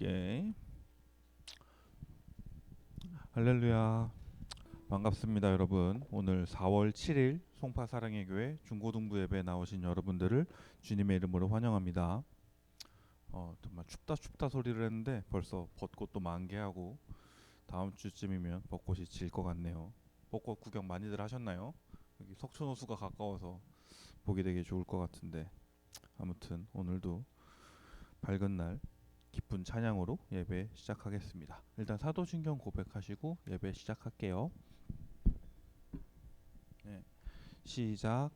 함께 할렐루야. 반갑습니다 여러분. 오늘 4월 7일 송파 사랑의 교회 중고등부 예배에 나오신 여러분들을 주님의 이름으로 환영합니다. 정말 춥다 소리를 했는데 벌써 벚꽃도 만개하고 다음 주쯤이면 벚꽃이 질 것 같네요. 벚꽃 구경 많이들 하셨나요? 여기 석촌호수가 가까워서 보기 되게 좋을 것 같은데, 아무튼 오늘도 밝은 날 기쁜 찬양으로 예배 시작하겠습니다. 일단 사도신경 고백하시고 예배 시작할게요. 네, 시작.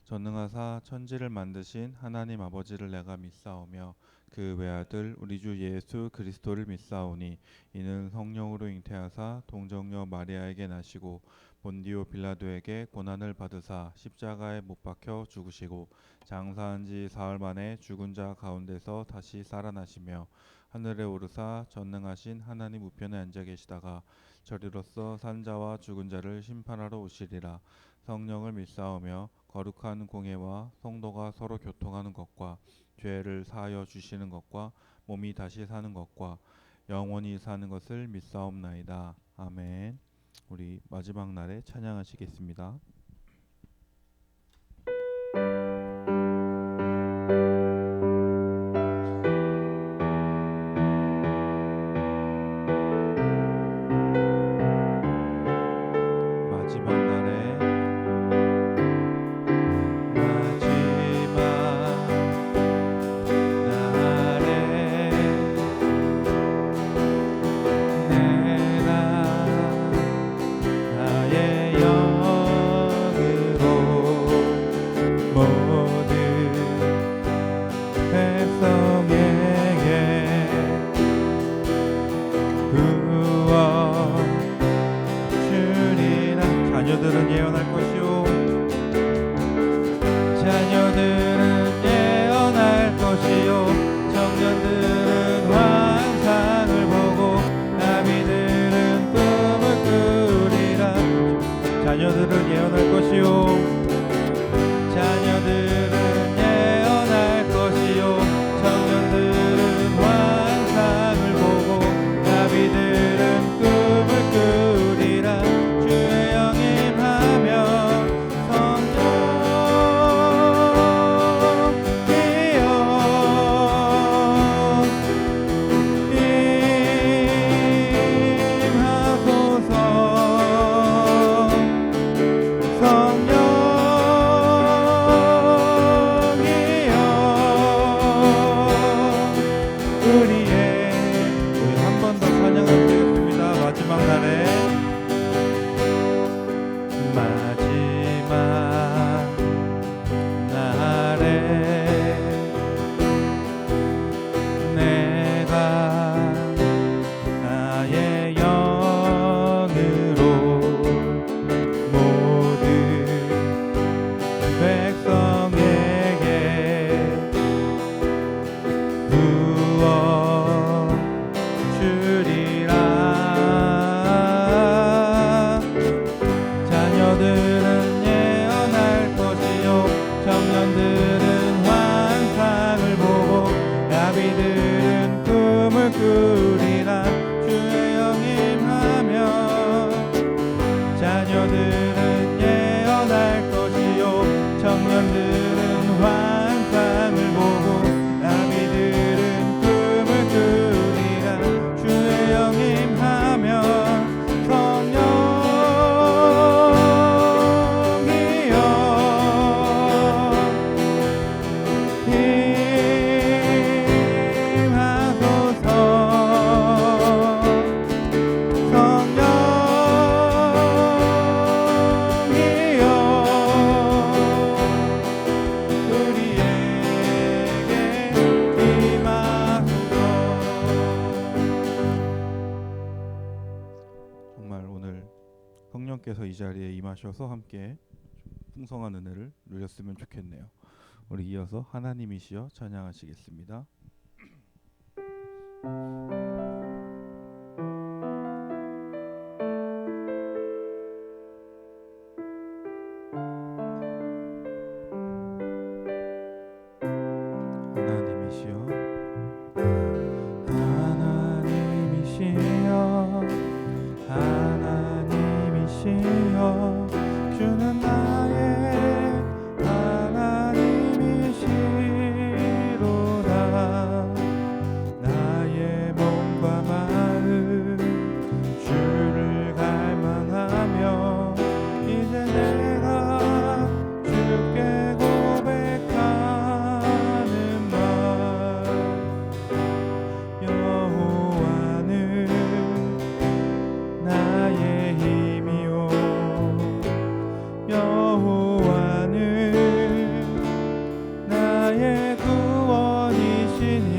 전능하사 천지를 만드신 하나님 아버지를 내가 믿사오며 그 외아들 우리 주 예수 그리스도를 믿사오니 이는 성령으로 잉태하사 동정녀 마리아에게 나시고 본디오 빌라도에게 고난을 받으사 십자가에 못 박혀 죽으시고 장사한 지 사흘 만에 죽은 자 가운데서 다시 살아나시며 하늘에 오르사 전능하신 하나님 우편에 앉아 계시다가 저리로서 산자와 죽은 자를 심판하러 오시리라. 성령을 믿사오며 거룩한 공예와 성도가 서로 교통하는 것과 죄를 사하여 주시는 것과 몸이 다시 사는 것과 영원히 사는 것을 믿사옵나이다. 아멘. 우리 마지막 날에 찬양하시겠습니다. 마지막 날에 자녀들은 예언할 것이요 자녀들은 예언할 것이요 청년들은 환상을 보고 나비들은 꿈을 꾸리라. 자녀들은 예언할 것이요 자녀들은 예언할 것이요 청년들은 환상을 보고 나비들은 꿈을 꾸리라. 주의 성령께서 이 자리에 임하셔서 함께 풍성한 은혜를 누렸으면 좋겠네요. 우리 이어서 하나님이시여 찬양하시겠습니다. 하나님이시여 하나님이시여 주는 나의 하나님이시로다. 나의 몸과 마음 주를 갈망하며 이제 내가 주께 고백하는 말. 여호와는 나의 힘이요 여호와는 나의 구원이시니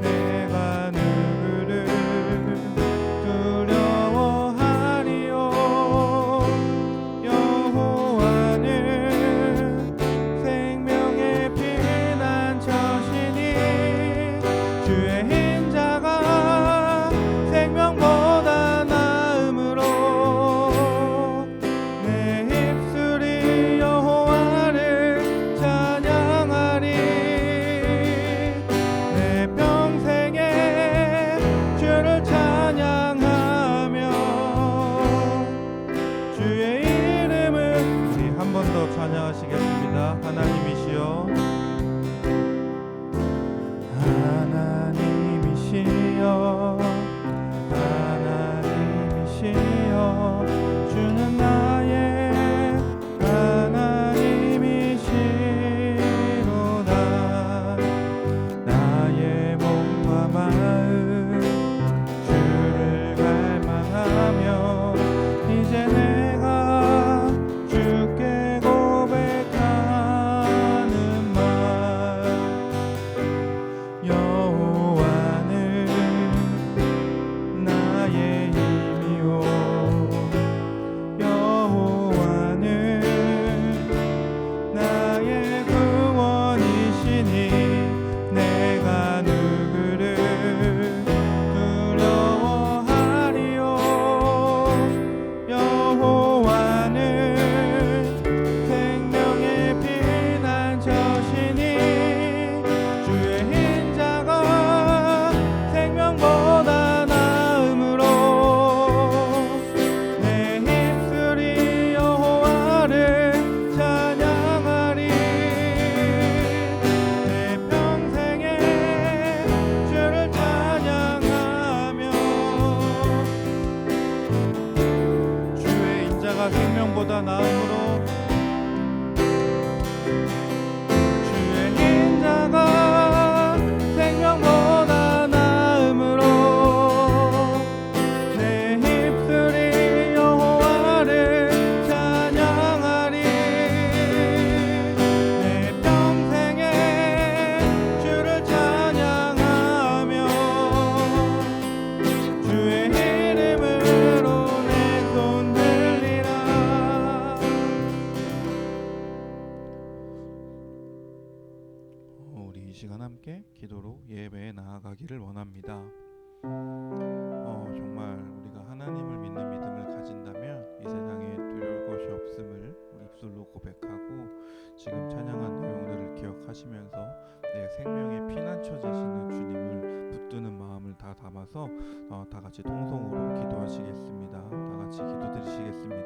내가 누구를 두려워하리요. 여호와는 생명의 피난처시니 주의 인자가 생명보다 나음으로 내 입술이 여호와를 찬양하리. 내 평생에 주를 찬양하며 주의 이름을 우리 한 번 더 찬양하시겠습니다. 하나님이시여 하나님이시여 하나님이시여 주는 나의 하나님이시로다. 나의 몸과 마음 주를 갈망하며 이제 내가 주께 고백하는 말. 여호와는 나의 힘이요 여호와는 나의 구원이시니 내가 누구를 두려워하리요. 여호와는 생명의 피난처시니 주의 인자가 생명보다 나음으로 내 입술이 여호와를 찬양하리. 내 평생에 주를 찬양하며 주의 인자가 생명보다 나음으로 주의 인자가 생명보다 나음으로 내 입술이 여호와를 찬양하리. 내 평생에 주를 찬양하며 주의 이름으로 내 손 들리라. 우리 이 시간 함께 기도로 예배에 나아가기를 원합니다. 정말 우리가 하나님을 믿는 믿음을 가진다면 이 세상에 두려울 것이 없음을 우리 입술로 고백하고 지금 찬양한 내용들을 기억하시면서 내 생명의 피난처 되시는 주님을 붙드는 마음을 다 담아서 다 같이 통성으로 기도하시겠습니다. 다 같이 기도드리시겠습니다.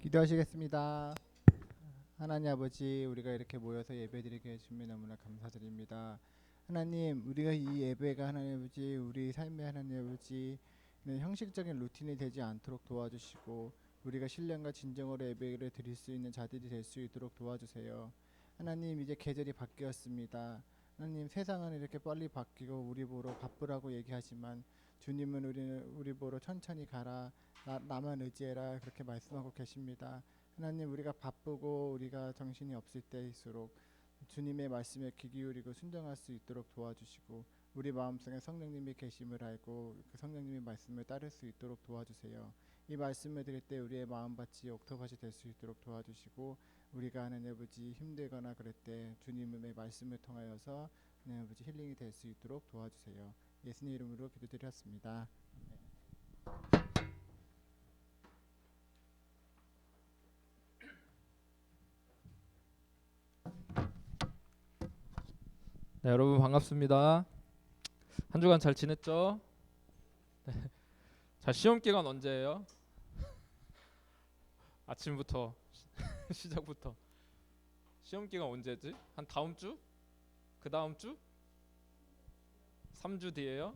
기도하시겠습니다. 하나님 아버지, 우리가 이렇게 모여서 예배드리게 해주시면 너무나 감사드립니다. 하나님, 우리가 이 예배가 하나님 아버지, 우리 삶의 하나님 아버지 형식적인 루틴이 되지 않도록 도와주시고 우리가 신령과 진정으로 예배를 드릴 수 있는 자들이 될 수 있도록 도와주세요. 하나님, 이제 계절이 바뀌었습니다. 하나님, 세상은 이렇게 빨리 바뀌고 우리 보러 바쁘라고 얘기하지만 주님은 우리 보러 천천히 가라, 나만 의지해라, 그렇게 말씀하고 계십니다. 하나님, 우리가 바쁘고 우리가 정신이 없을 때일수록 주님의 말씀에 귀 기울이고 순종할 수 있도록 도와주시고, 우리 마음속에 성령님이 계심을 알고 그 성령님의 말씀을 따를 수 있도록 도와주세요. 이 말씀을 들을 때 우리의 마음밭이 옥토밭이 될 수 있도록 도와주시고, 우리가 하나님 아버지 힘들거나 그럴 때 주님의 말씀을 통하여서 하나님 아버지 힐링이 될 수 있도록 도와주세요. 예수님 이름으로 기도드렸습니다. 네, 여러분 반갑습니다. 한 주간 잘 지냈죠? 네. 자, 시험 기간 언제예요? 아침부터 시작부터 시험 기간 언제지? 한 다음 주? 그 다음 주? 3주 뒤에요?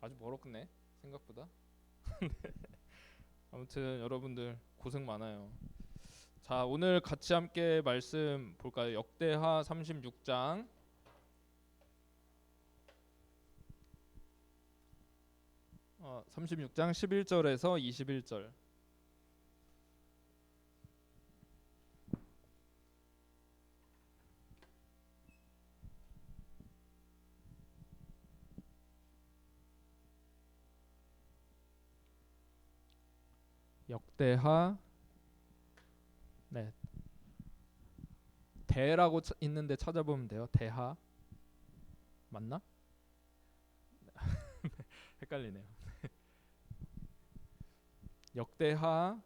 아주 멀었네 생각보다. 네. 아무튼 여러분들 고생 많아요. 자, 오늘 같이 함께 말씀 볼까요? 역대하 36장 36장 11절에서 21절. 역대하, 네, 대라고 있는데 찾아보면 돼요. 대하 맞나? 헷갈리네요. 역대하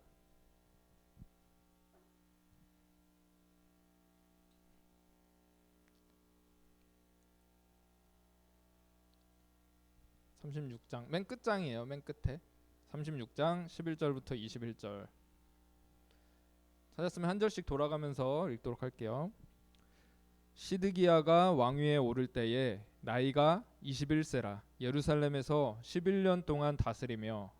36장 맨 끝장이에요. 맨 끝에 36장 11절부터 21절. 찾았으면 한 절씩 돌아가면서 읽도록 할게요. 시드기야가 왕위에 오를 때에 나이가 21세라. 예루살렘에서 11년 동안 다스리며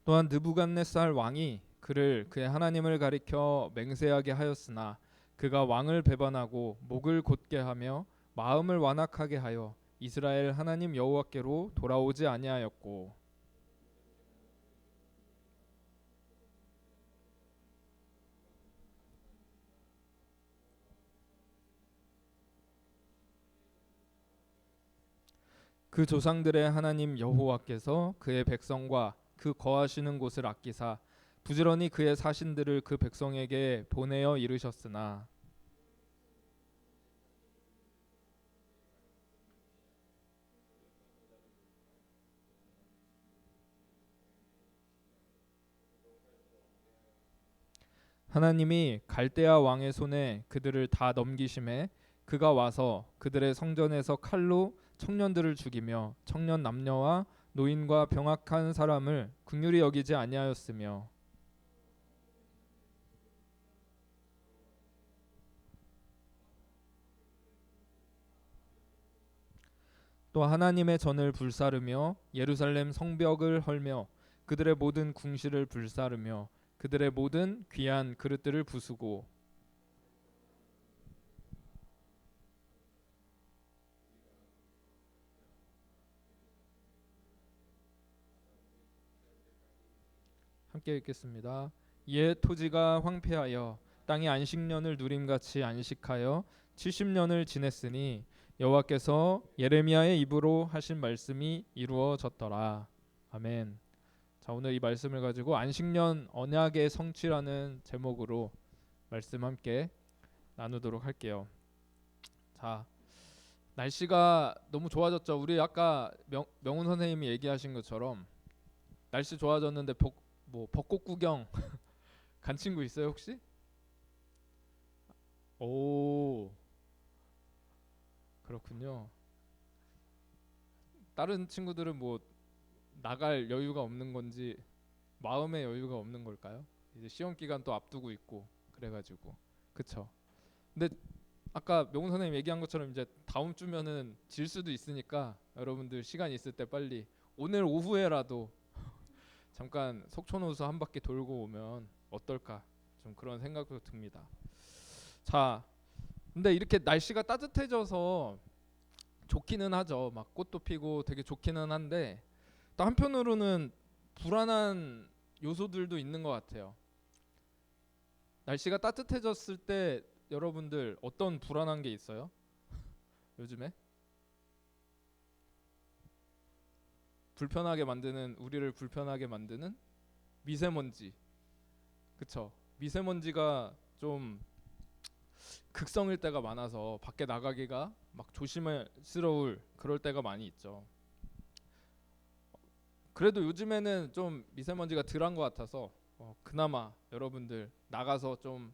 또한 느부갓네살 왕이 그를 그의 하나님을 가리켜 맹세하게 하였으나 그가 왕을 배반하고 목을 곧게 하며 마음을 완악하게 하여 이스라엘 하나님 여호와께로 돌아오지 아니하였고, 그 조상들의 하나님 여호와께서 그의 백성과 그 거하시는 곳을 아끼사 부지런히 그의 사신들을 그 백성에게 보내어 이르셨으나 하나님이 갈대아 왕의 손에 그들을 다 넘기심에 그가 와서 그들의 성전에서 칼로 청년들을 죽이며 청년 남녀와 노인과 병학한 사람을 긍휼히 여기지 아니하였으며 또 하나님의 전을 불사르며 예루살렘 성벽을 헐며 그들의 모든 궁실을 불사르며 그들의 모든 귀한 그릇들을 부수고 함께 읽겠습니다. 이에 토지가 황폐하여 땅이 안식년을 누림같이 안식하여 70년을 지냈으니 여호와께서 예레미야의 입으로 하신 말씀이 이루어졌더라. 아멘. 자, 오늘 이 말씀을 가지고 안식년 언약의 성취라는 제목으로 말씀 함께 나누도록 할게요. 자, 날씨가 너무 좋아졌죠. 우리 아까 명훈 선생님이 얘기하신 것처럼 날씨 좋아졌는데 벚꽃 구경 간 친구 있어요 혹시? 오, 그렇군요. 다른 친구들은 뭐 나갈 여유가 없는 건지 마음의 여유가 없는 걸까요? 이제 시험 기간 또 앞두고 있고 그래가지고 그쵸. 근데 아까 명훈 선생님 얘기한 것처럼 이제 다음 주면은 질 수도 있으니까 여러분들 시간 있을 때 빨리 오늘 오후에라도 잠깐 속초노수 한 바퀴 돌고 오면 어떨까 좀 그런 생각도 듭니다. 자, 근데 이렇게 날씨가 따뜻해져서 좋기는 하죠. 막 꽃도 피고 되게 좋기는 한데 또 한편으로는 불안한 요소들도 있는 것 같아요. 날씨가 따뜻해졌을 때 여러분들 어떤 불안한 게 있어요? 요즘에? 우리를 불편하게 만드는 미세먼지. 그쵸? 미세먼지가 좀 극성일 때가 많아서 밖에 나가기가 막 조심스러울 그럴 때가 많이 있죠. 그래도 요즘에는 좀 미세먼지가 덜한 것 같아서 그나마 여러분들 나가서 좀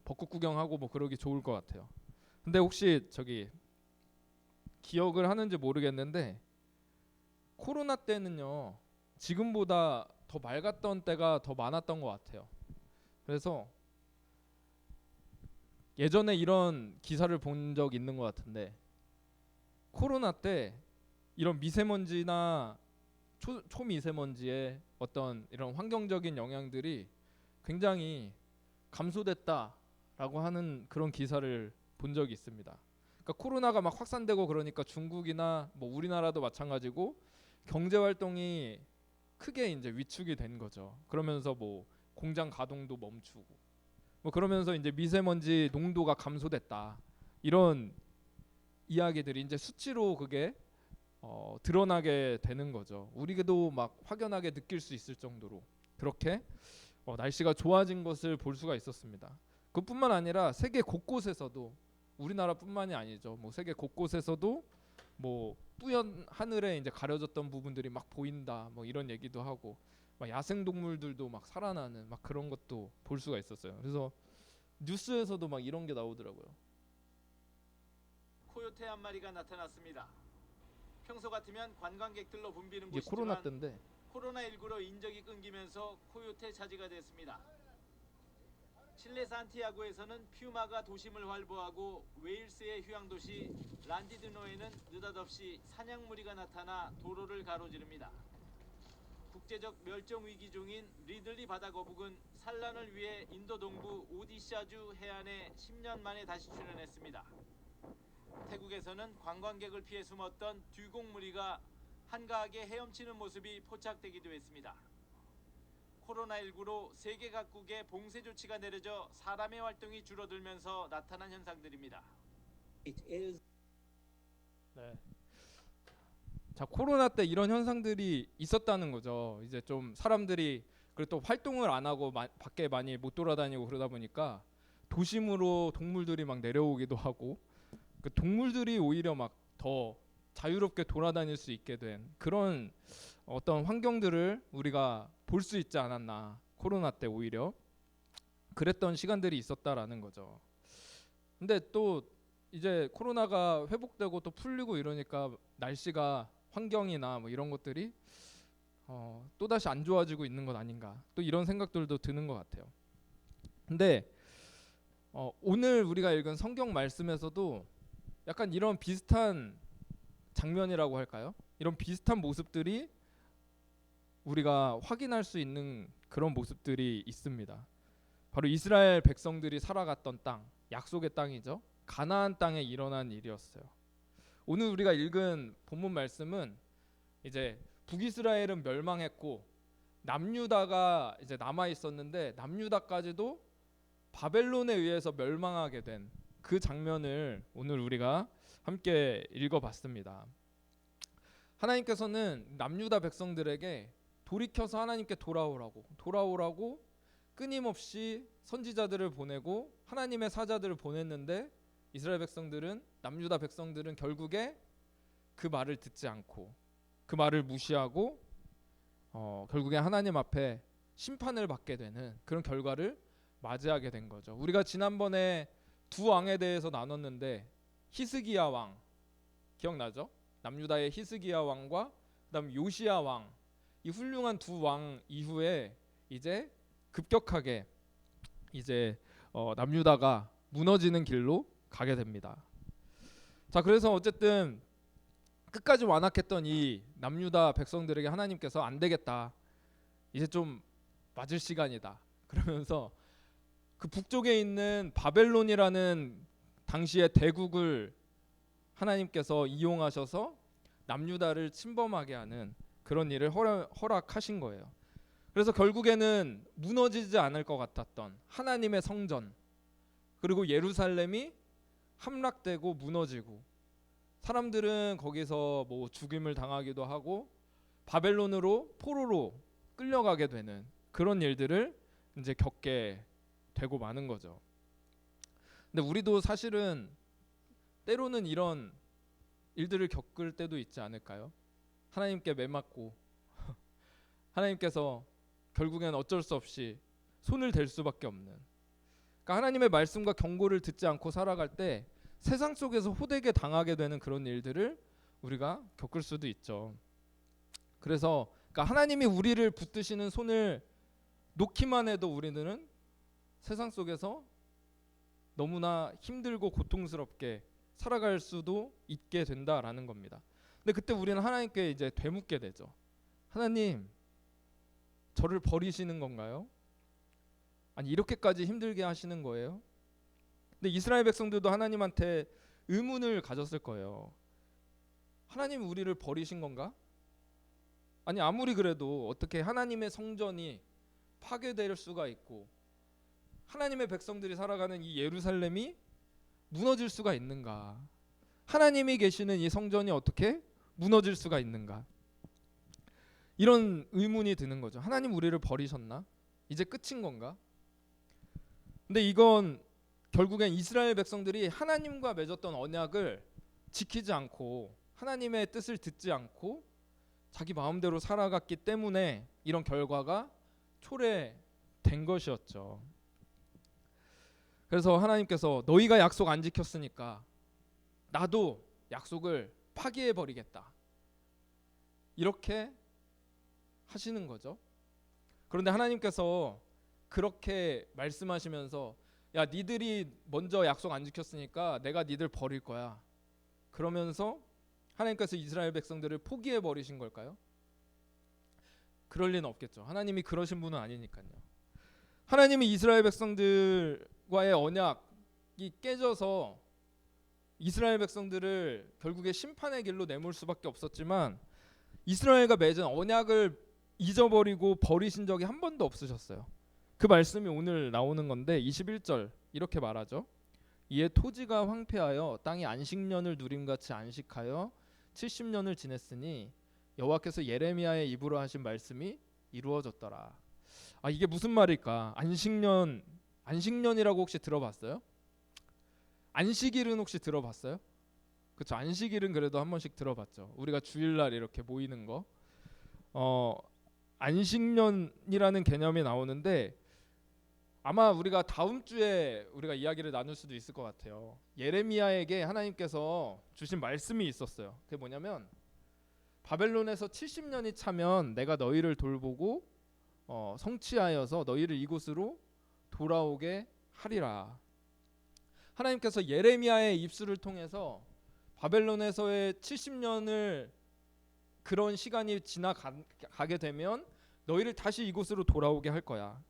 벚꽃 구경하고 뭐 그러기 좋을 것 같아요. 근데 혹시 저기 기억을 하는지 모르겠는데 코로나 때는요 지금보다 더 맑았던 때가 더 많았던 것 같아요. 그래서 예전에 이런 기사를 본 적 있는 것 같은데 코로나 때 이런 미세먼지나 초미세먼지의 어떤 이런 환경적인 영향들이 굉장히 감소됐다라고 하는 그런 기사를 본 적이 있습니다. 그러니까 코로나가 막 확산되고 그러니까 중국이나 뭐 우리나라도 마찬가지고 경제 활동이 크게 이제 위축이 된 거죠. 그러면서 뭐 공장 가동도 멈추고 뭐 그러면서 이제 미세먼지 농도가 감소됐다 이런 이야기들이 이제 수치로 그게 드러나게 되는 거죠. 우리도 막 확연하게 느낄 수 있을 정도로 그렇게 날씨가 좋아진 것을 볼 수가 있었습니다. 그뿐만 아니라 세계 곳곳에서도 우리나라뿐만이 아니죠. 뭐 세계 곳곳에서도 뭐 뿌연 하늘에 이제 가려졌던 부분들이 막 보인다. 뭐 이런 얘기도 하고 막 야생 동물들도 막 살아나는 막 그런 것도 볼 수가 있었어요. 그래서 뉴스에서도 막 이런 게 나오더라고요. 코요테 한 마리가 나타났습니다. 평소 같으면 관광객들로 붐비는 이게 코로나 곳이지만 때인데 코로나19로 인적이 끊기면서 코요테 차지가 됐습니다. 칠레 산티아고에서는 퓨마가 도심을 활보하고 웨일스의 휴양도시 란디드노에는 느닷없이 사냥무리가 나타나 도로를 가로지릅니다. 국제적 멸종 위기 중인 리들리 바다거북은 산란을 위해 인도 동부 오디샤주 해안에 10년 만에 다시 출현했습니다. 태국에서는 관광객을 피해 숨었던 듀공무리가 한가하게 헤엄치는 모습이 포착되기도 했습니다. 코로나19로 세계 각국의 봉쇄 조치가 내려져 사람의 활동이 줄어들면서 나타난 현상들입니다. 네. 자, 코로나 때 이런 현상들이 있었다는 거죠. 이제 좀 사람들이 그리고 또 활동을 안 하고 밖에 많이 못 돌아다니고 그러다 보니까 도심으로 동물들이 막 내려오기도 하고 그 동물들이 오히려 막 더 자유롭게 돌아다닐 수 있게 된 그런 어떤 환경들을 우리가 볼 수 있지 않았나. 코로나 때 오히려 그랬던 시간들이 있었다라는 거죠. 근데 또 이제 코로나가 회복되고 또 풀리고 이러니까 날씨가 환경이나 뭐 이런 것들이 또다시 안 좋아지고 있는 것 아닌가. 또 이런 생각들도 드는 것 같아요. 근데 오늘 우리가 읽은 성경 말씀에서도 약간 이런 비슷한 장면이라고 할까요? 이런 비슷한 모습들이 우리가 확인할 수 있는 그런 모습들이 있습니다. 바로 이스라엘 백성들이 살아갔던 땅, 약속의 땅이죠. 가나안 땅에 일어난 일이었어요. 오늘 우리가 읽은 본문 말씀은 이제 북이스라엘은 멸망했고 남유다가 이제 남아 있었는데 남유다까지도 바벨론에 의해서 멸망하게 된 그 장면을 오늘 우리가 함께 읽어봤습니다. 하나님께서는 남유다 백성들에게 돌이켜서 하나님께 돌아오라고 끊임없이 선지자들을 보내고 하나님의 사자들을 보냈는데 이스라엘 백성들은 남유다 백성들은 결국에 그 말을 듣지 않고 그 말을 무시하고 결국에 하나님 앞에 심판을 받게 되는 그런 결과를 맞이하게 된 거죠. 우리가 지난번에 두 왕에 대해서 나눴는데 히스기야 왕 기억나죠? 남유다의 히스기야 왕과 그다음 요시야 왕, 이 훌륭한 두 왕 이후에 이제 급격하게 이제 남유다가 무너지는 길로 가게 됩니다. 자, 그래서 어쨌든 끝까지 완악했던 이 남유다 백성들에게 하나님께서 안 되겠다, 이제 좀 맞을 시간이다 그러면서 그 북쪽에 있는 바벨론이라는 당시의 대국을 하나님께서 이용하셔서 남유다를 침범하게 하는 그런 일을 허락하신 거예요. 그래서 결국에는 무너지지 않을 것 같았던 하나님의 성전, 그리고 예루살렘이 함락되고 무너지고, 사람들은 거기서 뭐 죽임을 당하기도 하고 바벨론으로 포로로 끌려가게 되는 그런 일들을 이제 겪게 되고 마는 거죠. 근데 우리도 사실은 때로는 이런 일들을 겪을 때도 있지 않을까요? 하나님께 매맞고 하나님께서 결국엔 어쩔 수 없이 손을 댈 수밖에 없는, 그러니까 하나님의 말씀과 경고를 듣지 않고 살아갈 때 세상 속에서 호되게 당하게 되는 그런 일들을 우리가 겪을 수도 있죠. 그래서 그러니까 하나님이 우리를 붙드시는 손을 놓기만 해도 우리는 세상 속에서 너무나 힘들고 고통스럽게 살아갈 수도 있게 된다라는 겁니다. 근데 그때 우리는 하나님께 이제 되묻게 되죠. 하나님, 저를 버리시는 건가요? 아니, 이렇게까지 힘들게 하시는 거예요? 근데 이스라엘 백성들도 하나님한테 의문을 가졌을 거예요. 하나님 우리를 버리신 건가? 아니, 아무리 그래도 어떻게 하나님의 성전이 파괴될 수가 있고 하나님의 백성들이 살아가는 이 예루살렘이 무너질 수가 있는가? 하나님이 계시는 이 성전이 어떻게 무너질 수가 있는가? 이런 의문이 드는 거죠. 하나님 우리를 버리셨나? 이제 끝인 건가? 근데 이건 결국엔 이스라엘 백성들이 하나님과 맺었던 언약을 지키지 않고 하나님의 뜻을 듣지 않고 자기 마음대로 살아갔기 때문에 이런 결과가 초래된 것이었죠. 그래서 하나님께서 너희가 약속 안 지켰으니까 나도 약속을 파기해 버리겠다, 이렇게 하시는 거죠. 그런데 하나님께서 그렇게 말씀하시면서 야, 니들이 먼저 약속 안 지켰으니까 내가 니들 버릴 거야, 그러면서 하나님께서 이스라엘 백성들을 포기해 버리신 걸까요? 그럴 리는 없겠죠. 하나님이 그러신 분은 아니니까요. 하나님이 이스라엘 백성들과의 언약이 깨져서 이스라엘 백성들을 결국에 심판의 길로 내몰 수밖에 없었지만 이스라엘과 맺은 언약을 잊어버리고 버리신 적이 한 번도 없으셨어요. 그 말씀이 오늘 나오는 건데 21절 이렇게 말하죠. 이에 토지가 황폐하여 땅이 안식년을 누림같이 안식하여 70년을 지냈으니 여호와께서 예레미야의 입으로 하신 말씀이 이루어졌더라. 아, 이게 무슨 말일까? 안식년이라고 혹시 들어봤어요? 안식일은 혹시 들어봤어요? 그렇죠. 안식일은 그래도 한 번씩 들어봤죠. 우리가 주일날 이렇게 모이는 거. 안식년이라는 개념이 나오는데 아마 우리가 다음 주에 우리가 이야기를 나눌 수도 있을 것 같아요. 예레미야에게 하나님께서 주신 말씀이 있었어요. 그게 뭐냐면 바벨론에서 70년이 차면 내가 너희를 돌보고 성취하여서 너희를 이곳으로 돌아오게 하리라. 하나님께서 예레미야의 입술을 통해서 바벨론에서의 70년을 그런 시간이 지나가게 되면 너희를 다시 이곳으로 돌아오게 할 거야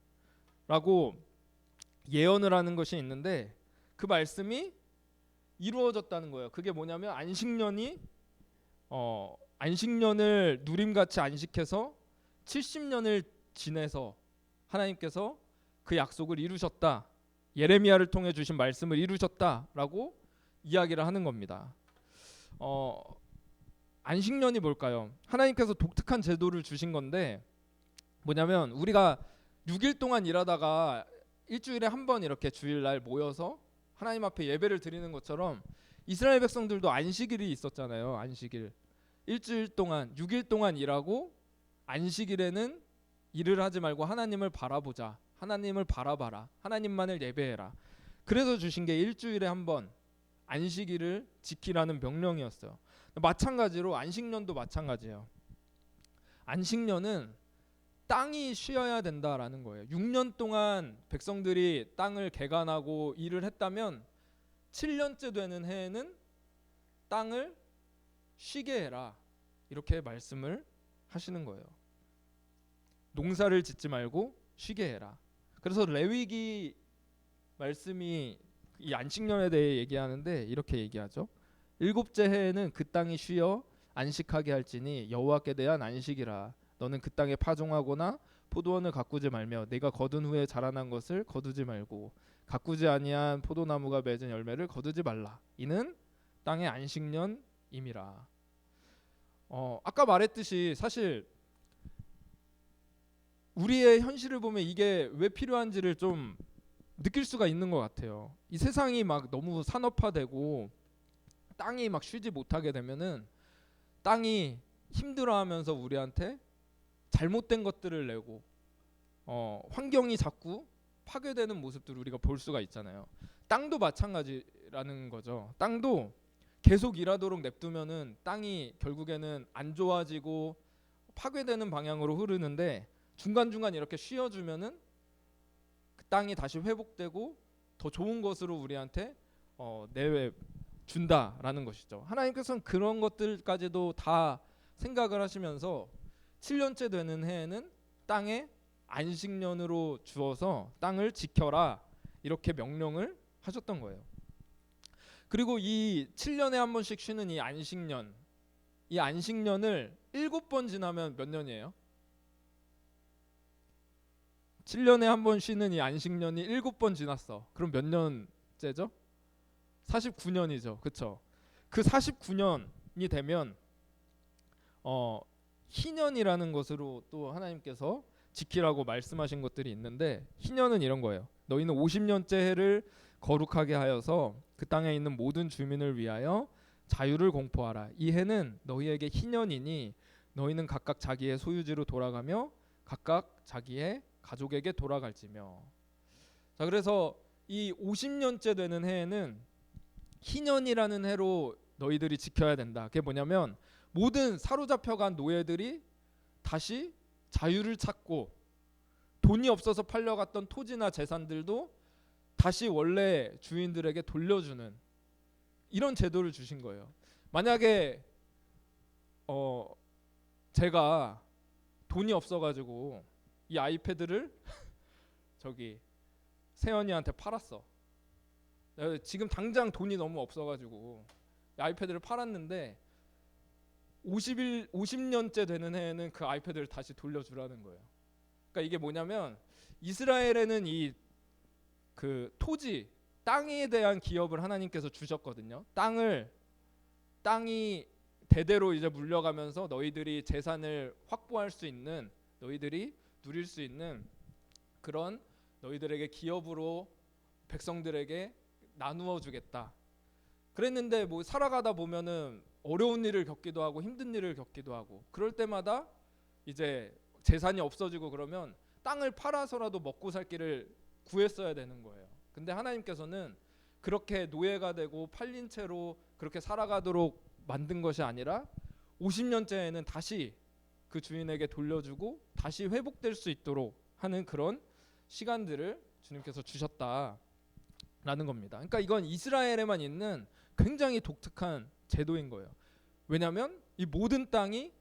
라고 예언을 하는 것이 있는데 그 말씀이 이루어졌다는 거예요. 그게 뭐냐면 안식년을 누림같이 안식해서 70년을 지내서 하나님께서 그 약속을 이루셨다, 예레미야를 통해 주신 말씀을 이루셨다라고 이야기를 하는 겁니다. 안식년이 뭘까요? 하나님께서 독특한 제도를 주신 건데 뭐냐면 우리가 6일 동안 일하다가 일주일에 한 번 이렇게 주일날 모여서 하나님 앞에 예배를 드리는 것처럼 이스라엘 백성들도 안식일이 있었잖아요. 안식일. 일주일 동안 6일 동안 일하고 안식일에는 일을 하지 말고 하나님을 바라보자. 하나님을 바라봐라. 하나님만을 예배해라. 그래서 주신 게 일주일에 한 번 안식일을 지키라는 명령이었어요. 마찬가지로 안식년도 마찬가지예요. 안식년은 땅이 쉬어야 된다라는 거예요. 6년 동안 백성들이 땅을 개간하고 일을 했다면 7년째 되는 해에는 땅을 쉬게 해라, 이렇게 말씀을 하시는 거예요. 농사를 짓지 말고 쉬게 해라. 그래서 레위기 말씀이 이 안식년에 대해 얘기하는데 이렇게 얘기하죠. 일곱째 해에는 그 땅이 쉬어 안식하게 할지니 여호와께 대한 안식이라. 너는 그 땅에 파종하거나 포도원을 가꾸지 말며 내가 거둔 후에 자라난 것을 거두지 말고 가꾸지 아니한 포도나무가 맺은 열매를 거두지 말라. 이는 땅의 안식년임이라. 아까 말했듯이 사실 우리의 현실을 보면 이게 왜 필요한지를 좀 느낄 수가 있는 것 같아요. 이 세상이 막 너무 산업화되고 땅이 막 쉬지 못하게 되면은 땅이 힘들어하면서 우리한테 잘못된 것들을 내고 환경이 자꾸 파괴되는 모습들을 우리가 볼 수가 있잖아요. 땅도 마찬가지라는 거죠. 땅도 계속 일하도록 냅두면은 땅이 결국에는 안 좋아지고 파괴되는 방향으로 흐르는데 중간중간 이렇게 쉬어주면은 그 땅이 다시 회복되고 더 좋은 것으로 우리한테 내외 준다라는 것이죠. 하나님께서는 그런 것들까지도 다 생각을 하시면서 7년째 되는 해에는 땅에 안식년으로 주어서 땅을 지켜라 이렇게 명령을 하셨던 거예요. 그리고 이 7년에 한 번씩 쉬는 이 안식년을 7번 지나면 몇 년이에요? 7년에 한 번 쉬는 이 안식년이 7번 지났어. 그럼 몇 년째죠? 49년이죠. 그렇죠? 그 49년이 되면 희년이라는 것으로 또 하나님께서 지키라고 말씀하신 것들이 있는데 희년은 이런 거예요. 너희는 50년째 해를 거룩하게 하여서 그 땅에 있는 모든 주민을 위하여 자유를 공포하라. 이 해는 너희에게 희년이니 너희는 각각 자기의 소유지로 돌아가며 각각 자기의 가족에게 돌아갈지며. 자, 그래서 이 50년째 되는 해에는 희년이라는 해로 너희들이 지켜야 된다. 그게 뭐냐면 모든 사로잡혀간 노예들이 다시 자유를 찾고 돈이 없어서 팔려갔던 토지나 재산들도 다시 원래 주인들에게 돌려주는 이런 제도를 주신 거예요. 만약에 제가 돈이 없어가지고 이 아이패드를 저기 세연이한테 팔았어. 지금 당장 돈이 너무 없어가지고 아이패드를 팔았는데 50년째 되는 해에는 그 아이패드를 다시 돌려주라는 거예요. 그러니까 이게 뭐냐면 이스라엘에는 이 그 토지, 땅에 대한 기업을 하나님께서 주셨거든요. 땅이 대대로 이제 물려가면서 너희들이 재산을 확보할 수 있는, 너희들이 누릴 수 있는 그런 너희들에게 기업으로 백성들에게 나누어 주겠다. 그랬는데 뭐 살아가다 보면은 어려운 일을 겪기도 하고 힘든 일을 겪기도 하고 그럴 때마다 이제 재산이 없어지고 그러면 땅을 팔아서라도 먹고 살 길을 구했어야 되는 거예요. 근데 하나님께서는 그렇게 노예가 되고 팔린 채로 그렇게 살아가도록 만든 것이 아니라 50년째에는 다시 그 주인에게 돌려주고 다시 회복될 수 있도록 하는 그런 시간들을 주님께서 주셨다라는 겁니다. 그러니까 이건 이스라엘에만 있는 굉장히 독특한 제도인 거예요. 왜냐하면 이 모든 땅이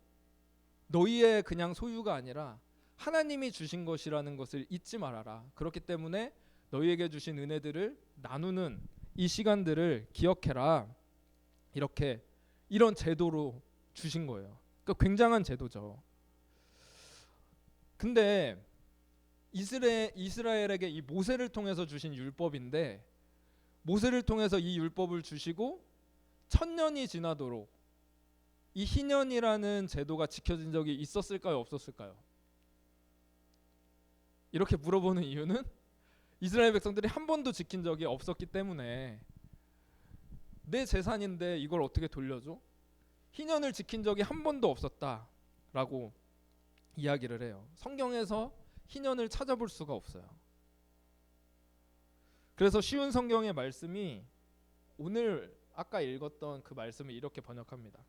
너희의 그냥 소유가 아니라 하나님이 주신 것이라는 것을 잊지 말아라. 그렇기 때문에 너희에게 주신 은혜들을 나누는 이 시간들을 기억해라. 이런 제도로 주신 거예요. 그러니까 굉장한 제도죠. 근데 이스라엘에게 이 모세를 통해서 주신 율법인데 모세를 통해서 이 율법을 주시고 1000년이 지나도록 이 희년이라는 제도가 지켜진 적이 있었을까요? 없었을까요? 이렇게 물어보는 이유는 이스라엘 백성들이 한 번도 지킨 적이 없었기 때문에 내 재산인데 이걸 어떻게 돌려줘? 희년을 지킨 적이 한 번도 없었다라고 이야기를 해요. 성경에서 희년을 찾아볼 수가 없어요. 그래서 쉬운 성경의 말씀이 오늘 아까 읽었던 그 말씀을 이렇게 번역합니다.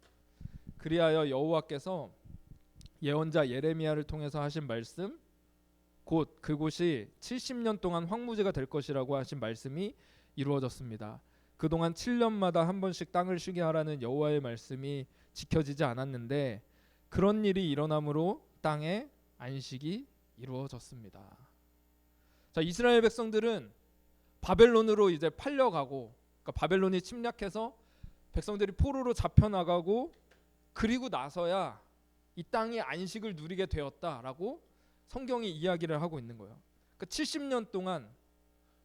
그리하여 여호와께서 예언자 예레미야를 통해서 하신 말씀 곧 그곳이 70년 동안 황무지가 될 것이라고 하신 말씀이 이루어졌습니다. 그동안 7년마다 한 번씩 땅을 쉬게 하라는 여호와의 말씀이 지켜지지 않았는데 그런 일이 일어남으로 땅에 안식이 이루어졌습니다. 자, 이스라엘 백성들은 바벨론으로 이제 팔려가고 그러니까 바벨론이 침략해서 백성들이 포로로 잡혀나가고 그리고 나서야 이 땅이 안식을 누리게 되었다라고 성경이 이야기를 하고 있는 거예요. 그러니까 70년 동안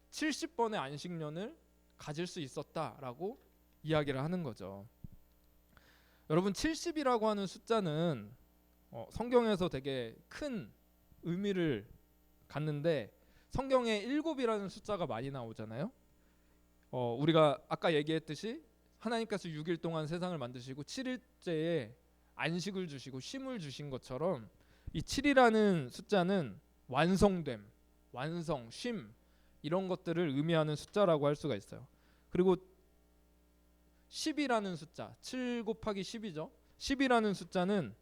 70번의 안식년을 가질 수 있었다라고 이야기를 하는 거죠. 여러분 70이라고 하는 숫자는 성경에서 되게 큰 의미를 갖는데 성경에 7이라는 숫자가 많이 나오잖아요. 우리가 아까 얘기했듯이 하나님께서 6일 동안 세상을 만드시고 7일째에 안식을 주시고 쉼을 주신 것처럼 이 7이라는 숫자는 완성됨, 완성, 쉼 이런 것들을 의미하는 숫자라고 할 수가 있어요. 그리고 10이라는 숫자, 7 곱하기 10이죠. 10이라는 숫자는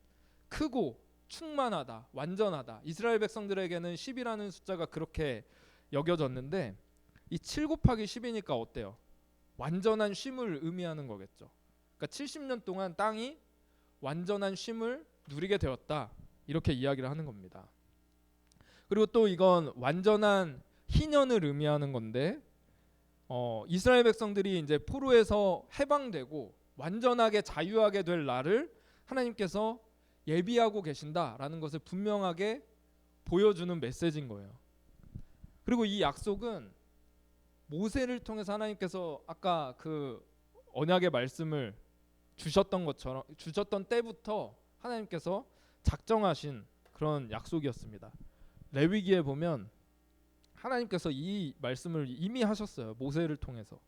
크고 충만하다, 완전하다. 이스라엘 백성들에게는 10이라는 숫자가 그렇게 여겨졌는데 이 7 곱하기 10이니까 어때요? 완전한 쉼을 의미하는 거겠죠. 그러니까 70년 동안 땅이 완전한 쉼을 누리게 되었다. 이렇게 이야기를 하는 겁니다. 그리고 또 이건 완전한 희년을 의미하는 건데 이스라엘 백성들이 이제 포로에서 해방되고 완전하게 자유하게 될 날을 하나님께서 예비하고 계신다라는 것을 분명하게 보여주는 메시지인 거예요. 그리고 이 약속은 모세를 통해서 하나님께서 아까 그 언약의 말씀을 주셨던 것처럼 주셨던 때부터 하나님께서 작정하신 그런 약속이었습니다. 레위기에 보면 하나님께서 이 말씀을 이미 하셨어요. 모세를 통해서.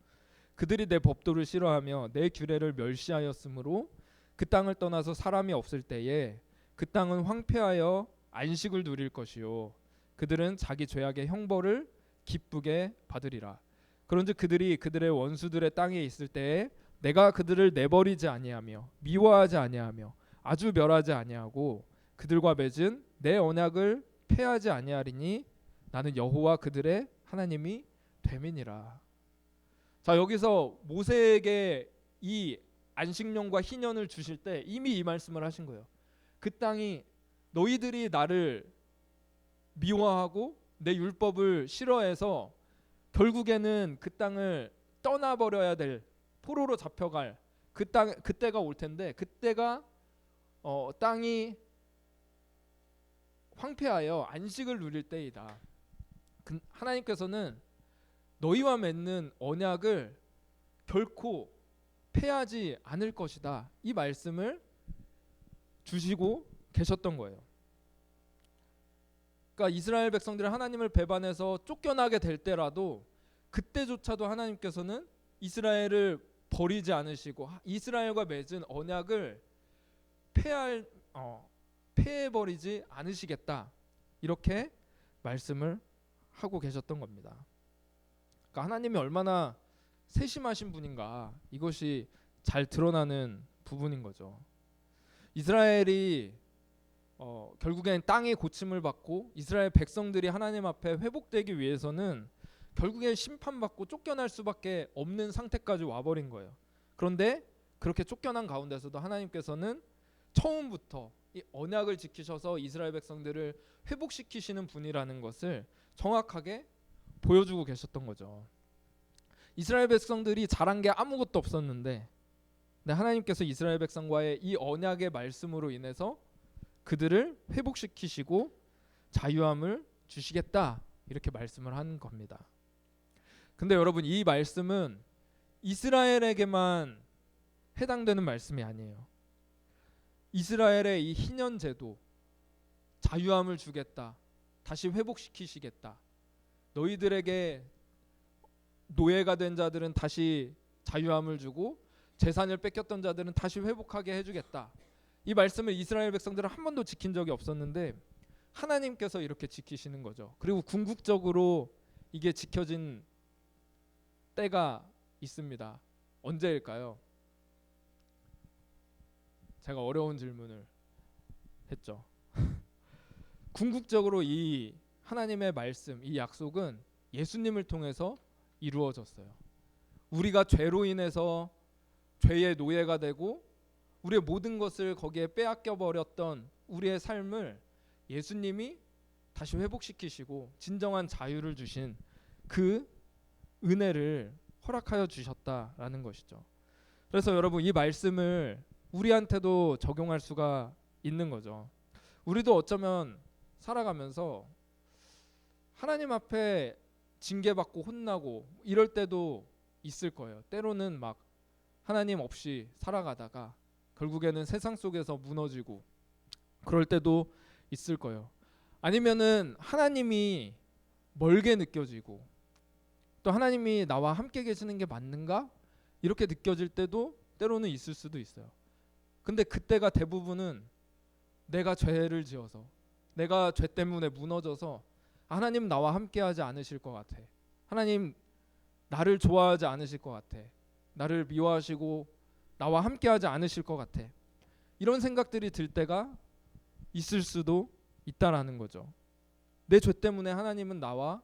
그들이 내 법도를 싫어하며 내 규례를 멸시하였으므로 그 땅을 떠나서 사람이 없을 때에 그 땅은 황폐하여 안식을 누릴 것이요 그들은 자기 죄악의 형벌을 기쁘게 받으리라. 그런즉 그들이 그들의 원수들의 땅에 있을 때에 내가 그들을 내버리지 아니하며 미워하지 아니하며 아주 멸하지 아니하고 그들과 맺은 내 언약을 폐하지 아니하리니 나는 여호와 그들의 하나님이 됨이니라. 자, 여기서 모세에게 이 안식년과 희년을 주실 때 이미 이 말씀을 하신 거예요. 그 땅이 너희들이 나를 미워하고 내 율법을 싫어해서 결국에는 그 땅을 떠나버려야 될 포로로 잡혀갈 그때가 올 텐데 그때가 땅이 황폐하여 안식을 누릴 때이다. 하나님께서는 너희와 맺는 언약을 결코 폐하지 않을 것이다. 이 말씀을 주시고 계셨던 거예요. 그러니까 이스라엘 백성들이 하나님을 배반해서 쫓겨나게 될 때라도 그때조차도 하나님께서는 이스라엘을 버리지 않으시고 이스라엘과 맺은 언약을 폐해버리지 않으시겠다. 이렇게 말씀을 하고 계셨던 겁니다. 그러니까 하나님이 얼마나 세심하신 분인가 이것이 잘 드러나는 부분인 거죠. 이스라엘이 결국엔 땅의 고침을 받고 이스라엘 백성들이 하나님 앞에 회복되기 위해서는 결국엔 심판받고 쫓겨날 수밖에 없는 상태까지 와버린 거예요. 그런데 그렇게 쫓겨난 가운데서도 하나님께서는 처음부터 이 언약을 지키셔서 이스라엘 백성들을 회복시키시는 분이라는 것을 정확하게 보여주고 계셨던 거죠. 이스라엘 백성들이 잘한 게 아무것도 없었는데 하나님께서 이스라엘 백성과의 이 언약의 말씀으로 인해서 그들을 회복시키시고 자유함을 주시겠다 이렇게 말씀을 한 겁니다. 근데 여러분 이 말씀은 이스라엘에게만 해당되는 말씀이 아니에요. 이스라엘의 이 희년 제도 자유함을 주겠다. 다시 회복시키시겠다. 너희들에게 노예가 된 자들은 다시 자유함을 주고 재산을 뺏겼던 자들은 다시 회복하게 해주겠다. 이 말씀을 이스라엘 백성들은 한 번도 지킨 적이 없었는데 하나님께서 이렇게 지키시는 거죠. 그리고 궁극적으로 이게 지켜진 때가 있습니다. 언제일까요? 제가 어려운 질문을 했죠. 궁극적으로 이 하나님의 말씀, 이 약속은 예수님을 통해서 이루어졌어요. 우리가 죄로 인해서 죄의 노예가 되고 우리의 모든 것을 거기에 빼앗겨 버렸던 우리의 삶을 예수님이 다시 회복시키시고 진정한 자유를 주신 그 은혜를 허락하여 주셨다라는 것이죠. 그래서 여러분 이 말씀을 우리한테도 적용할 수가 있는 거죠. 우리도 어쩌면 살아가면서 하나님 앞에 징계받고 혼나고 이럴 때도 있을 거예요. 때로는 막 하나님 없이 살아가다가 결국에는 세상 속에서 무너지고 그럴 때도 있을 거예요. 아니면은 하나님이 멀게 느껴지고 또 하나님이 나와 함께 계시는 게 맞는가? 이렇게 느껴질 때도 때로는 있을 수도 있어요. 근데 그때가 대부분은 내가 죄를 지어서 내가 죄 때문에 무너져서 하나님 나와 함께 하지 않으실 것 같아. 하나님 나를 좋아하지 않으실 것 같아. 나를 미워하시고 나와 함께 하지 않으실 것 같아. 이런 생각들이 들 때가 있을 수도 있다라는 거죠. 내 죄 때문에 하나님은 나와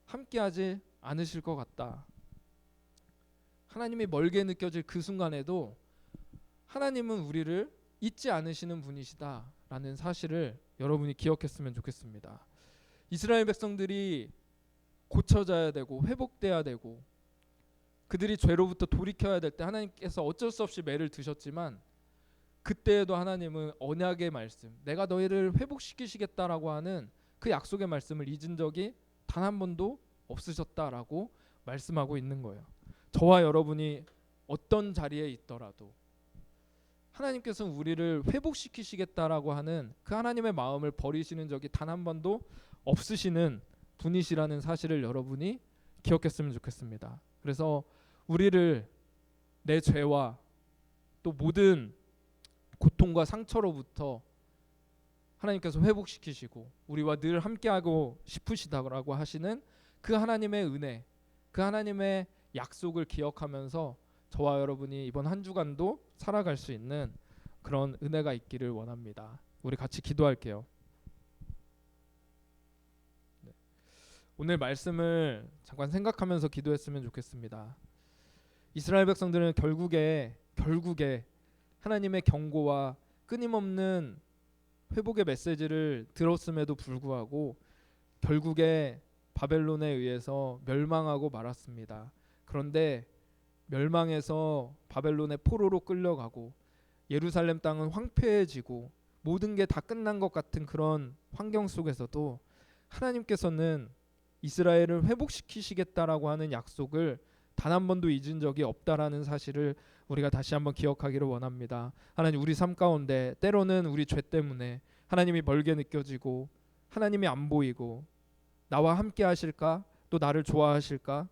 함께 하지 않으실 것 같다. 하나님이 멀게 느껴질 그 순간에도 하나님은 우리를 잊지 않으시는 분이시다라는 사실을 여러분이 기억했으면 좋겠습니다. 이스라엘 백성들이 고쳐져야 되고 회복돼야 되고 그들이 죄로부터 돌이켜야 될 때 하나님께서 어쩔 수 없이 매를 드셨지만 그때에도 하나님은 언약의 말씀, 내가 너희를 회복시키시겠다라고 하는 그 약속의 말씀을 잊은 적이 단 한 번도 없으셨다라고 말씀하고 있는 거예요. 저와 여러분이 어떤 자리에 있더라도 하나님께서는 우리를 회복시키시겠다라고 하는 그 하나님의 마음을 버리시는 적이 단 한 번도 없으시는 분이시라는 사실을 여러분이 기억했으면 좋겠습니다. 그래서 우리를 내 죄와 또 모든 고통과 상처로부터 하나님께서 회복시키시고 우리와 늘 함께하고 싶으시다고 하시는 그 하나님의 은혜, 그 하나님의 약속을 기억하면서 저와 여러분이 이번 한 주간도 살아갈 수 있는 그런 은혜가 있기를 원합니다. 우리 같이 기도할게요. 네. 오늘 말씀을 잠깐 생각하면서 기도했으면 좋겠습니다. 이스라엘 백성들은 결국에 하나님의 경고와 끊임없는 회복의 메시지를 들었음에도 불구하고 결국에 바벨론에 의해서 멸망하고 말았습니다. 그런데 멸망해서 바벨론의 포로로 끌려가고 예루살렘 땅은 황폐해지고 모든 게 다 끝난 것 같은 그런 환경 속에서도 하나님께서는 이스라엘을 회복시키시겠다라고 하는 약속을 단 한 번도 잊은 적이 없다라는 사실을 우리가 다시 한번 기억하기를 원합니다. 하나님, 우리 삶 가운데 때로는 우리 죄 때문에 하나님이 멀게 느껴지고 하나님이 안 보이고 나와 함께 하실까? 또 나를 좋아하실까?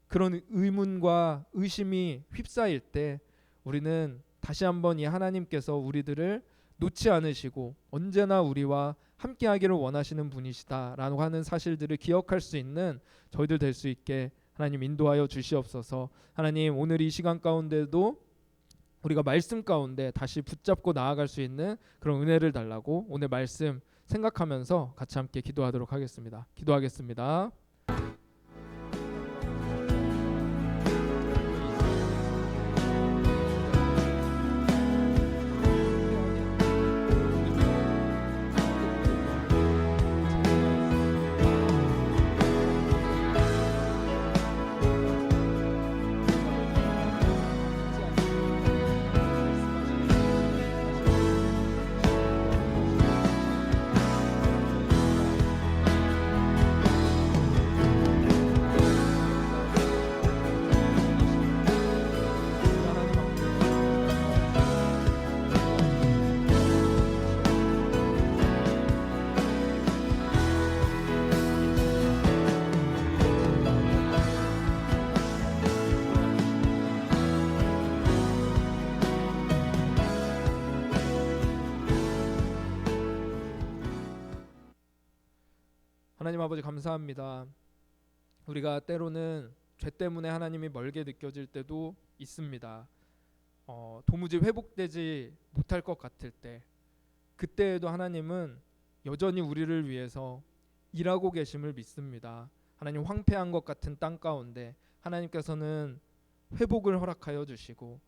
그런 의문과 의심이 휩싸일 때 우리는 다시 한번 이 하나님께서 우리들을 놓지 않으시고 언제나 우리와 함께 하기를 원하시는 분이시다라고 하는 사실들을 기억할 수 있는 저희들 될 수 있게 하나님 인도하여 주시옵소서. 하나님, 오늘 이 시간 가운데도 우리가 말씀 가운데 다시 붙잡고 나아갈 수 있는 그런 은혜를 달라고 오늘 말씀 생각하면서 같이 함께 기도하도록 하겠습니다. 기도하겠습니다. 하나님 아버지, 감사합니다. 우리가 때로는 죄 때문에 하나님이 멀게 느껴질 때도 있습니다. 도무지 회복되지 못할 것 같을 때, 그때에도 하나님은 여전히 우리를 위해서 일하고 계심을 믿습니다. 하나님, 황폐한 것 같은 땅 가운데 하나님께서는 회복을 허락하여 주시고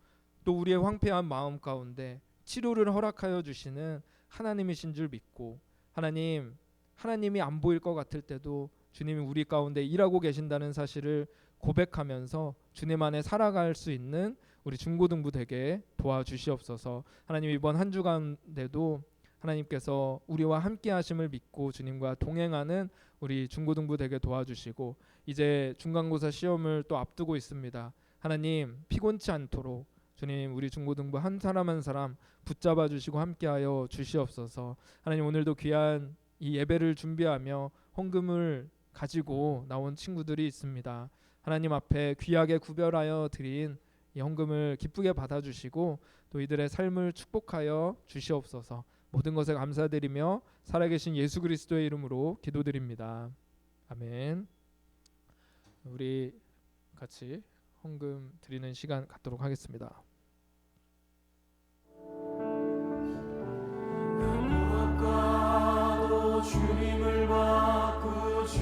또 우리의 황폐한 마음 가운데 치료를 허락하여 주시는 하나님이신 줄 믿고, 하나님이 안 보일 것 같을 때도 주님이 우리 가운데 일하고 계신다는 사실을 고백하면서 주님 안에 살아갈 수 있는 우리 중고등부 되게 도와주시옵소서. 하나님 이번 한 주간데도 하나님께서 우리와 함께 하심을 믿고 주님과 동행하는 우리 중고등부 되게 도와주시고 이제 중간고사 시험을 또 앞두고 있습니다. 하나님 피곤치 않도록 주님 우리 중고등부 한 사람 한 사람 붙잡아 주시고 함께하여 주시옵소서. 하나님 오늘도 귀한 이 예배를 준비하며 헌금을 가지고 나온 친구들이 있습니다. 하나님 앞에 귀하게 구별하여 드린 이 헌금을 기쁘게 받아주시고 또 이들의 삶을 축복하여 주시옵소서. 모든 것에 감사드리며 살아계신 예수 그리스도의 이름으로 기도드립니다. 아멘. 우리 같이 헌금 드리는 시간 갖도록 하겠습니다. 무엇과도 주님을 바꾸지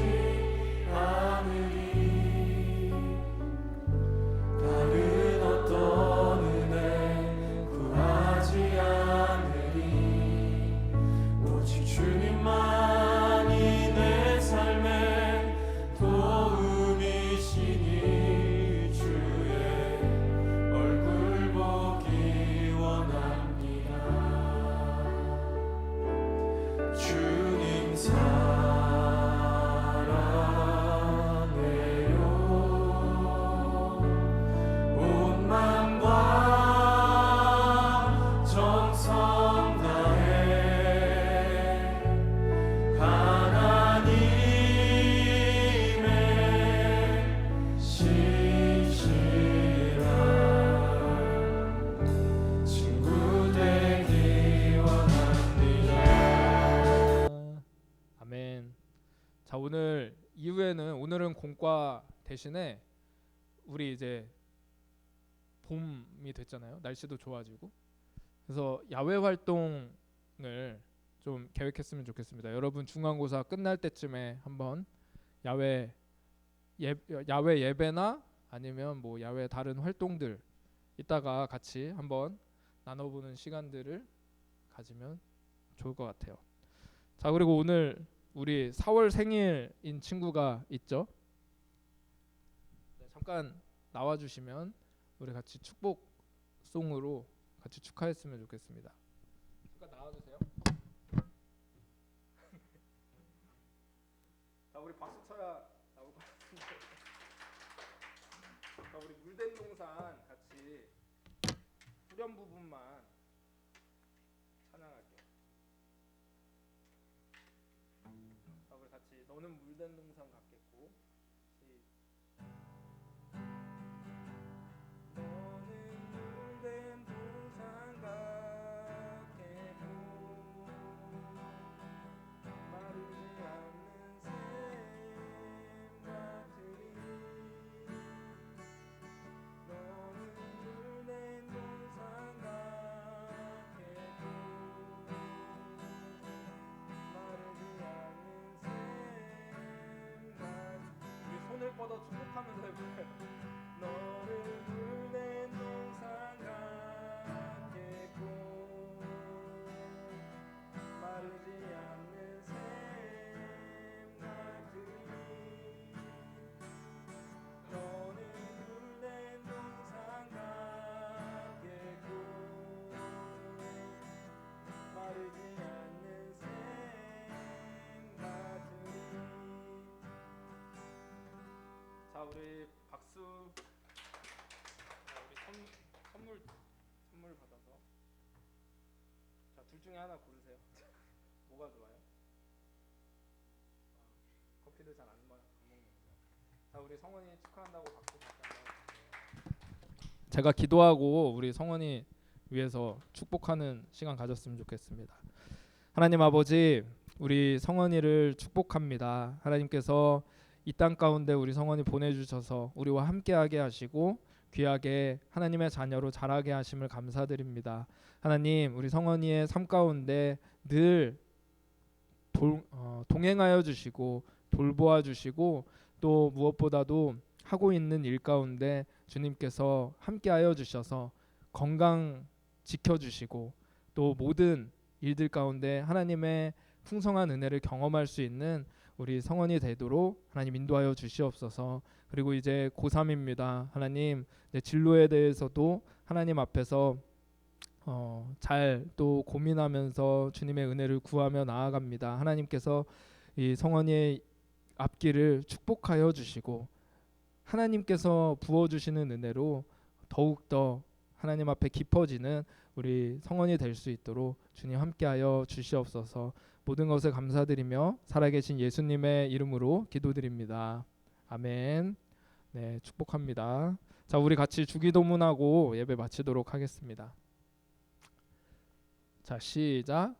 않으리. 다른 어떤 은혜 구하지 않으리. 오직 주님만이 내 삶의 도움이시니 주의 얼굴 보기 원합니다. 주님 사랑해요. 온 맘과 정성 다해 하나님의 신실한 친구 되기 원합니다. 아멘. 자 오늘 이후에는 오늘은 공과 대신에 우리 이제 봄이 됐잖아요. 날씨도 좋아지고 그래서 야외 활동을 좀 계획했으면 좋겠습니다. 여러분 중간고사 끝날 때쯤에 한번 야외 예배나 아니면 뭐 야외 다른 활동들 이따가 같이 한번 나눠보는 시간들을 가지면 좋을 것 같아요. 자 그리고 오늘 우리 4월 생일인 친구가 있죠. 네, 잠깐 나와주시면 우리 같이 축복송으로 같이 축하했으면 좋겠습니다. 잠깐 나와주세요. 자 우리 박수 쳐야 나올 것 같은데. 자 우리 물된 동산 같이 후렴 부분만 찬양할게요. 자 우리 같이 너는 물된 동산 같겠고 너는 물된 동산 같겠고 마르지 않는 샘 같으니 너는 물된 동산 같겠고 마르지 않는 샘 우리 손을 뻗어 축복하면서 해볼까요? 너를 물된 동산 같겠고 마르지 않는 샘 같으니 너는 물된 동산 같겠고 마르지 않는 샘 같으니. 자 우리 박수. 자 우리 선물 받아서 자 둘 중에 하나 고르세요. 뭐가 좋아요? 커피를 잘 안 먹는구나. 자 우리 성원이 축하한다고 박수 받아요. 제가 기도하고 우리 성원이 위해서 축복하는 시간 가졌으면 좋겠습니다. 하나님 아버지 우리 성원이를 축복합니다. 하나님께서 이 땅 가운데 우리 성원이 보내주셔서 우리와 함께하게 하시고 귀하게 하나님의 자녀로 자라게 하심을 감사드립니다. 하나님 우리 성원이의 삶 가운데 늘 동행하여 주시고 돌보아 주시고 또 무엇보다도 하고 있는 일 가운데 주님께서 함께하여 주셔서 건강 지켜주시고 또 모든 일들 가운데 하나님의 풍성한 은혜를 경험할 수 있는 우리 성원이 되도록 하나님 인도하여 주시옵소서. 그리고 이제 고3입니다. 하나님, 이제 진로에 대해서도 하나님 앞에서 잘 또 고민하면서 주님의 은혜를 구하며 나아갑니다. 하나님께서 이 성원이의 앞길을 축복하여 주시고 하나님께서 부어주시는 은혜로 더욱더 하나님 앞에 깊어지는 우리 성원이 될 수 있도록 주님 함께하여 주시옵소서. 모든 것을 감사드리며 살아계신 예수님의 이름으로 기도드립니다. 아멘. 네, 축복합니다. 자, 우리 같이 주기도문하고 예배 마치도록 하겠습니다. 자, 시작.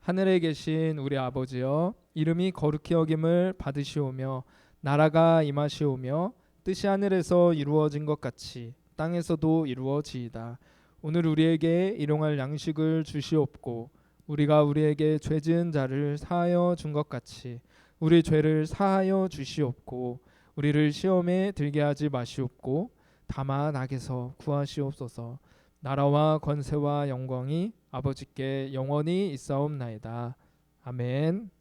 하늘에 계신 우리 아버지여, 이름이 거룩히 여김을 받으시오며 나라가 임하시오며 뜻이 하늘에서 이루어진 것 같이 땅에서도 이루어지이다. 오늘 우리에게 일용할 양식을 주시옵고 우리가 우리에게 죄 지은 자를 사하여 준 것 같이 우리 죄를 사하여 주시옵고 우리를 시험에 들게 하지 마시옵고 다만 악에서 구하시옵소서. 나라와 권세와 영광이 아버지께 영원히 있사옵나이다. 아멘.